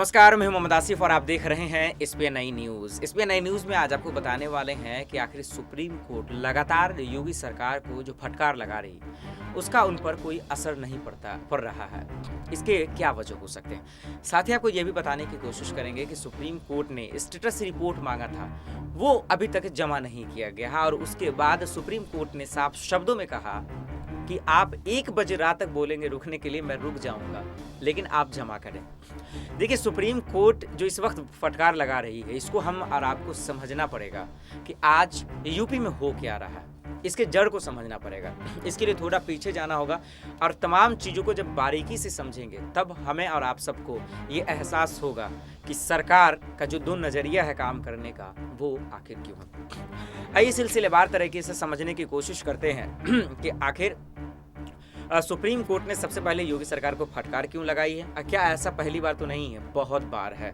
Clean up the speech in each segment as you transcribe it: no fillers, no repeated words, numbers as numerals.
नमस्कार, मैं हूं मोहम्मद आसिफ और आप देख रहे हैं एसपीएनआई न्यूज़। एसपीएनआई न्यूज़ में आज आपको बताने वाले हैं कि आखिर सुप्रीम कोर्ट लगातार योगी सरकार को जो फटकार लगा रही, उसका उन पर कोई असर नहीं पड़ रहा है। इसके क्या वजह हो सकते हैं? साथ ही आपको ये भी बताने की कोशिश करेंगे कि सुप्रीम कोर्ट ने स्टेटस रिपोर्ट मांगा था, वो अभी तक जमा नहीं किया गया और उसके बाद सुप्रीम कोर्ट ने साफ शब्दों में कहा कि आप 1 बजे रात तक बोलेंगे रुकने के लिए, मैं रुक जाऊंगा, लेकिन आप जमा करें। देखिए, सुप्रीम कोर्ट जो इस वक्त फटकार लगा रही है, इसको हम और आपको समझना पड़ेगा कि आज यूपी में हो क्या रहा है, इसके जड़ को समझना पड़ेगा। इसके लिए थोड़ा पीछे जाना होगा और तमाम चीज़ों को जब बारीकी से समझेंगे, तब हमें और आप सबको ये एहसास होगा कि सरकार का जो दो नज़रिया है काम करने का, वो आखिर क्यों है। आइए सिलसिलेवार तरीके से समझने की कोशिश करते हैं कि आखिर सुप्रीम कोर्ट ने सबसे पहले योगी सरकार को फटकार क्यों लगाई है। क्या ऐसा पहली बार तो नहीं है, बहुत बार है।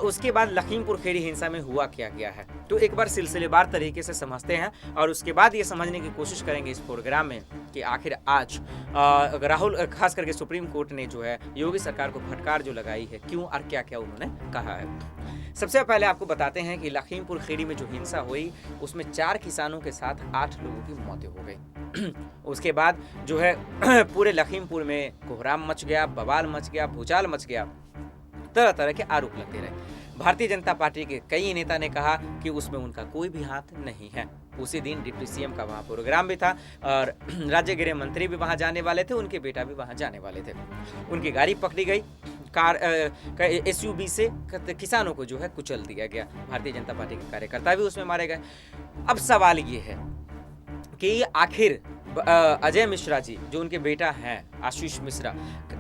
उसके बाद लखीमपुर खीरी हिंसा में हुआ क्या गया है, तो एक बार सिलसिलेवार तरीके से समझते हैं और उसके बाद ये समझने की कोशिश करेंगे इस प्रोग्राम में कि आखिर आज राहुल, खास करके सुप्रीम कोर्ट ने जो है योगी सरकार को फटकार जो लगाई है, क्यों और क्या क्या उन्होंने कहा है। सबसे पहले आपको बताते हैं कि लखीमपुर खीरी में जो हिंसा हुई, उसमें 4 किसानों के साथ 8 लोगों की मौतें हो गई। उसके बाद जो है पूरे लखीमपुर में कोहराम मच गया, बवाल मच गया, भूचाल मच गया, तरह तरह के आरोप लगते रहे। भारतीय जनता पार्टी के कई नेता ने कहा कि उसमें उनका कोई भी हाथ नहीं है। उसी दिन डिप्टी सीएम का वहाँ प्रोग्राम भी था और राज्य गृह मंत्री भी वहाँ जाने वाले थे, उनके बेटा भी वहाँ जाने वाले थे। उनकी गाड़ी पकड़ी गई, कार एसयूवी से किसानों को जो है कुचल दिया गया। भारतीय जनता पार्टी के कार्यकर्ता भी उसमें मारे गए। अब सवाल ये है कि आखिर अजय मिश्रा जी, जो उनके बेटा हैं आशीष मिश्रा,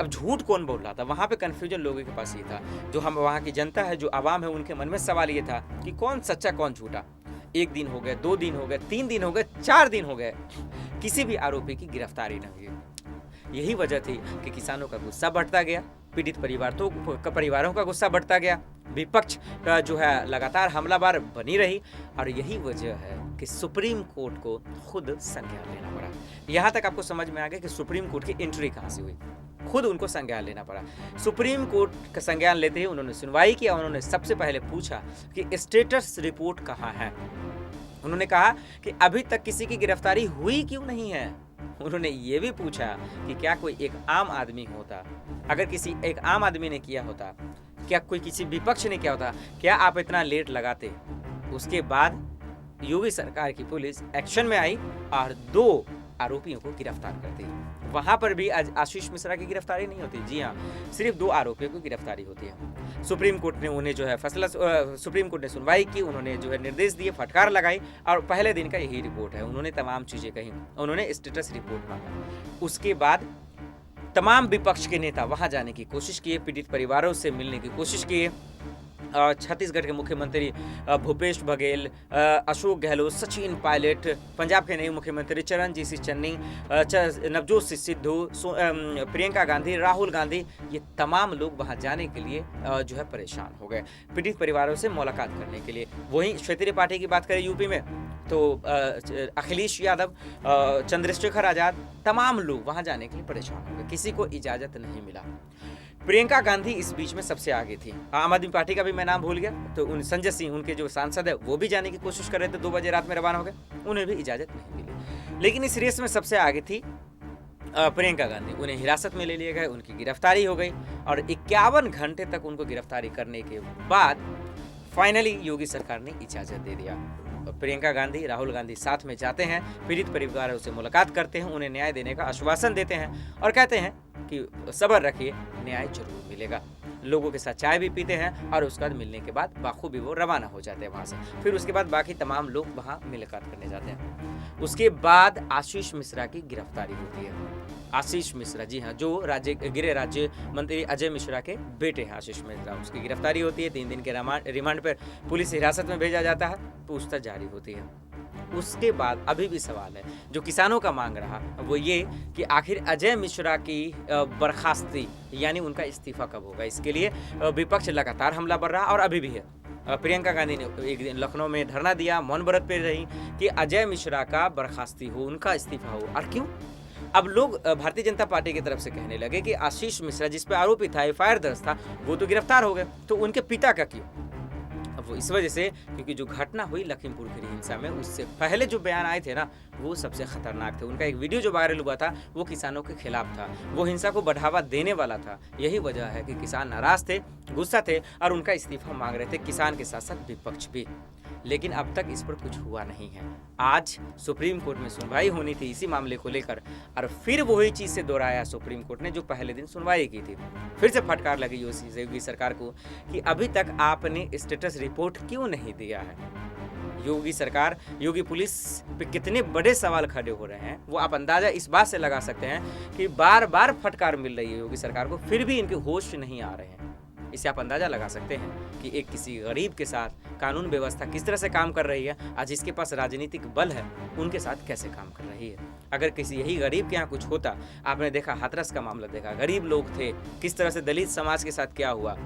अब झूठ कौन बोल रहा था? वहाँ पे कंफ्यूजन लोगों के पास ये था, जो हम वहाँ की जनता है, जो आवाम है, उनके मन में सवाल ये था कि कौन सच्चा कौन झूठा। 1 दिन हो गए, 2 दिन हो गए, 3 दिन हो गए, 4 दिन हो गए, किसी भी आरोपी की गिरफ्तारी न हुई। यही वजह थी कि किसानों का गुस्सा बढ़ता गया, पीड़ित परिवारों का गुस्सा बढ़ता गया, विपक्ष का जो है लगातार हमलावर बनी रही और यही वजह है कि सुप्रीम कोर्ट को खुद संज्ञान लेना पड़ा। यहाँ तक आपको समझ में आ गया कि सुप्रीम कोर्ट की एंट्री कहाँ से हुई, खुद उनको संज्ञान लेना पड़ा। सुप्रीम कोर्ट का संज्ञान लेते ही उन्होंने सुनवाई किया। उन्होंने सबसे पहले पूछा कि स्टेटस रिपोर्ट कहाँ है। उन्होंने कहा कि अभी तक किसी की गिरफ्तारी हुई क्यों नहीं है। उन्होंने ये भी पूछा कि क्या कोई एक आम आदमी होता, अगर किसी एक आम आदमी ने किया होता, क्या कोई किसी विपक्ष ने किया होता, क्या आप इतना लेट लगाते। उसके बाद योगी सरकार की पुलिस एक्शन में आई और 2 आरोपियों को गिरफ्तार कर दी। वहां पर भी आज आशीष मिश्रा की गिरफ्तारी नहीं होती, जी हाँ, सिर्फ 2 आरोपियों की गिरफ्तारी होती है। सुप्रीम कोर्ट ने उन्हें जो है सुप्रीम कोर्ट ने सुनवाई की, उन्होंने जो है निर्देश दिए, फटकार लगाई और पहले दिन का यही रिपोर्ट है। उन्होंने तमाम चीजें कही, उन्होंने स्टेटस रिपोर्ट मांगा। उसके बाद तमाम विपक्ष के नेता वहां जाने की कोशिश किए, पीड़ित परिवारों से मिलने की कोशिश किए। छत्तीसगढ़ के मुख्यमंत्री भूपेश बघेल, अशोक गहलोत, सचिन पायलट, पंजाब के नए मुख्यमंत्री चरणजीत सिंह चन्नी, नवजोत सिंह सिद्धू, प्रियंका गांधी, राहुल गांधी, ये तमाम लोग वहां जाने के लिए जो है परेशान हो गए, पीड़ित परिवारों से मुलाकात करने के लिए। वहीं क्षेत्रीय पार्टी की बात करें यूपी में, तो अखिलेश यादव, चंद्रशेखर आजाद, तमाम लोग वहां जाने के लिए परेशान हो गए, किसी को इजाजत नहीं मिला। प्रियंका गांधी इस बीच में सबसे आगे थी। आम आदमी पार्टी का भी मैं नाम भूल गया, तो संजय सिंह, उनके जो सांसद है, वो भी जाने की कोशिश कर रहे थे, 2 बजे रात में रवाना हो गए, उन्हें भी इजाजत नहीं मिली। लेकिन इस रेस में सबसे आगे थी प्रियंका गांधी। उन्हें हिरासत में ले लिए गए, उनकी गिरफ्तारी हो गई और 51 घंटे तक उनको गिरफ्तारी करने के बाद फाइनली योगी सरकार ने इजाजत दे दिया। प्रियंका गांधी, राहुल गांधी साथ में जाते हैं, पीड़ित परिवारों से मुलाकात करते हैं, उन्हें न्याय देने का आश्वासन देते हैं और कहते हैं कि सब्र रखिए, न्याय जरूर मिलेगा। लोगों के साथ चाय भी पीते हैं और उसके बाद मिलने के बाद बाखूबी वो रवाना हो जाते हैं वहाँ से। फिर उसके बाद बाकी तमाम लोग वहाँ मुलाकात करने जाते हैं। उसके बाद आशीष मिश्रा की गिरफ्तारी होती है। आशीष मिश्रा, जी हाँ, जो गृह राज्य मंत्री अजय मिश्रा के बेटे हैं आशीष मिश्रा, उसकी गिरफ्तारी होती है। 3 दिन के रिमांड पर पुलिस हिरासत में भेजा जाता है, पूछताछ जारी होती है। उसके बाद अभी भी सवाल है जो किसानों का मांग रहा, वो ये कि आखिर अजय मिश्रा की बर्खास्ती यानी उनका इस्तीफा कब होगा। इसके लिए विपक्ष लगातार हमला बढ़ रहा और अभी भी है। प्रियंका गांधी ने एक दिन लखनऊ में धरना दिया, मौन व्रत पे रही कि अजय मिश्रा का बर्खास्ती हो, उनका इस्तीफा हो। और क्यों? अब लोग भारतीय जनता पार्टी की तरफ से कहने लगे कि आशीष मिश्रा जिस पे आरोपी था, एफआईआर दर्ज था, वो तो गिरफ्तार हो गए, तो उनके पिता का क्यों? अब वो इस वजह से क्योंकि जो घटना हुई लखीमपुर खीरी हिंसा में, उससे पहले जो बयान आए थे ना, वो सबसे खतरनाक थे। उनका एक वीडियो जो वायरल हुआ था वो किसानों के खिलाफ था, वो हिंसा को बढ़ावा देने वाला था। यही वजह है कि किसान नाराज थे, गुस्सा थे और उनका इस्तीफा मांग रहे थे, किसान के साथ साथ विपक्ष भी। लेकिन अब तक इस पर कुछ हुआ नहीं है। आज सुप्रीम कोर्ट में सुनवाई होनी थी इसी मामले को लेकर, और फिर वही चीज़ से दोहराया सुप्रीम कोर्ट ने जो पहले दिन सुनवाई की थी। फिर से फटकार लगी योगी सरकार को कि अभी तक आपने स्टेटस रिपोर्ट क्यों नहीं दिया है। योगी सरकार, योगी पुलिस पे कितने बड़े सवाल खड़े हो रहे हैं वो आप अंदाजा इस बात से लगा सकते हैं कि बार बार फटकार मिल रही है योगी सरकार को, फिर भी इनके होश नहीं आ रहे हैं। इससे आप अंदाजा लगा सकते हैं कि एक किसी गरीब के साथ कानून व्यवस्था किस तरह से काम कर रही है, आज जिसके पास राजनीतिक बल है उनके साथ कैसे काम कर रही है। अगर किसी यही गरीब के यहाँ कुछ होता, आपने देखा हाथरस का मामला देखा, गरीब लोग थे, किस तरह से दलित समाज के साथ क्या हुआ,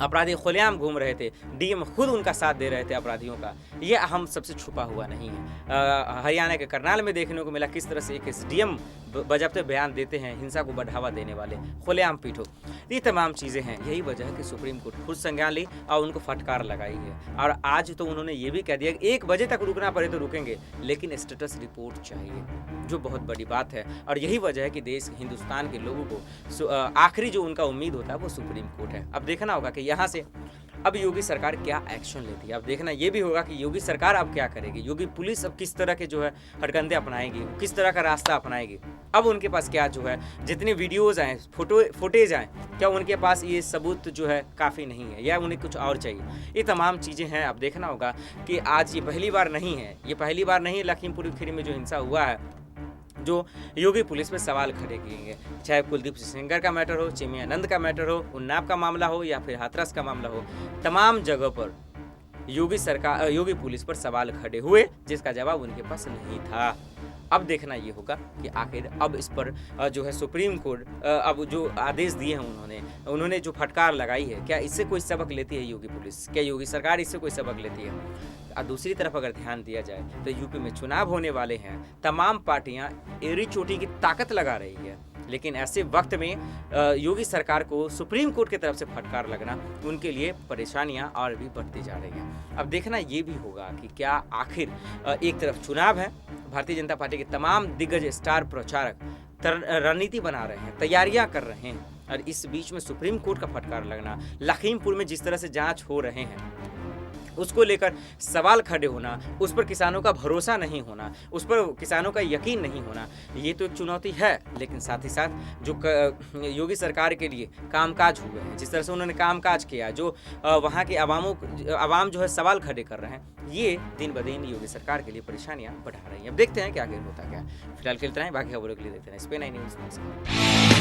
अपराधी खुलेआम घूम रहे थे, डीएम खुद उनका साथ दे रहे थे अपराधियों का। ये हम सबसे छुपा हुआ नहीं है। हरियाणा के करनाल में देखने को मिला किस तरह से एक एसडीएम बजाबते बयान देते हैं हिंसा को बढ़ावा देने वाले, खुलेआम पीटो। ये तमाम चीज़ें हैं, यही वजह है कि सुप्रीम कोर्ट खुद संज्ञान ली और उनको फटकार लगाई है। और आज तो उन्होंने ये भी कह दिया कि 1 बजे तक रुकना पड़े तो रुकेंगे, लेकिन स्टेटस रिपोर्ट चाहिए, जो बहुत बड़ी बात है। और यही वजह है कि देश हिंदुस्तान के लोगों को आखिरी जो उनका उम्मीद होता है वो सुप्रीम कोर्ट है। अब देखना होगा कि यहाँ से अब योगी सरकार क्या एक्शन लेती है। अब देखना ये भी होगा कि योगी सरकार अब क्या करेगी, योगी पुलिस अब किस तरह के जो है हरकंदे अपनाएगी, किस तरह का रास्ता अपनाएगी। अब उनके पास क्या जो है, जितने वीडियोज़ आए, फुटेज आए, क्या उनके पास ये सबूत जो है काफ़ी नहीं है या उन्हें कुछ और चाहिए। ये तमाम चीज़ें हैं। अब देखना होगा कि आज ये पहली बार नहीं है, ये पहली बार नहीं है लखीमपुर खीरी में जो हिंसा हुआ है, जो योगी पुलिस पे सवाल खड़े किएंगे। चाहे कुलदीप सेंगर का मैटर हो, चिन्मयानंद का मैटर हो, उन्नाव का मामला हो या फिर हाथरस का मामला हो, तमाम जगह पर योगी पुलिस पर सवाल खड़े हुए, जिसका जवाब उनके पास नहीं था। अब देखना ये होगा कि आखिर अब इस पर जो है सुप्रीम कोर्ट अब जो आदेश दिए हैं उन्होंने जो फटकार लगाई है, क्या इससे कोई सबक लेती है योगी पुलिस, क्या योगी सरकार इससे कोई सबक लेती है। और दूसरी तरफ अगर ध्यान दिया जाए तो यूपी में चुनाव होने वाले हैं, तमाम पार्टियां एड़ी चोटी की ताकत लगा रही है, लेकिन ऐसे वक्त में योगी सरकार को सुप्रीम कोर्ट की तरफ से फटकार लगना उनके लिए परेशानियां और भी बढ़ती जा रही हैं। अब देखना ये भी होगा कि क्या आखिर एक तरफ चुनाव है, भारतीय जनता पार्टी के तमाम दिग्गज स्टार प्रचारक रणनीति बना रहे हैं, तैयारियां कर रहे हैं, और इस बीच में सुप्रीम कोर्ट का फटकार लगना, लखीमपुर में जिस तरह से जांच हो रहे हैं उसको लेकर सवाल खड़े होना, उस पर किसानों का भरोसा नहीं होना, उस पर किसानों का यकीन नहीं होना, ये तो एक चुनौती है। लेकिन साथ ही साथ जो योगी सरकार के लिए कामकाज हुए हैं, जिस तरह से उन्होंने कामकाज किया, जो वहाँ के आवाम जो है सवाल खड़े कर रहे हैं, ये दिन ब दिन योगी सरकार के लिए परेशानियाँ बढ़ा रही हैं। अब देखते हैं क्या आगे होता क्या। फिलहाल के लिए इतना ही, बाकी खबरों के लिए देखते हैं SPN9 न्यूज़।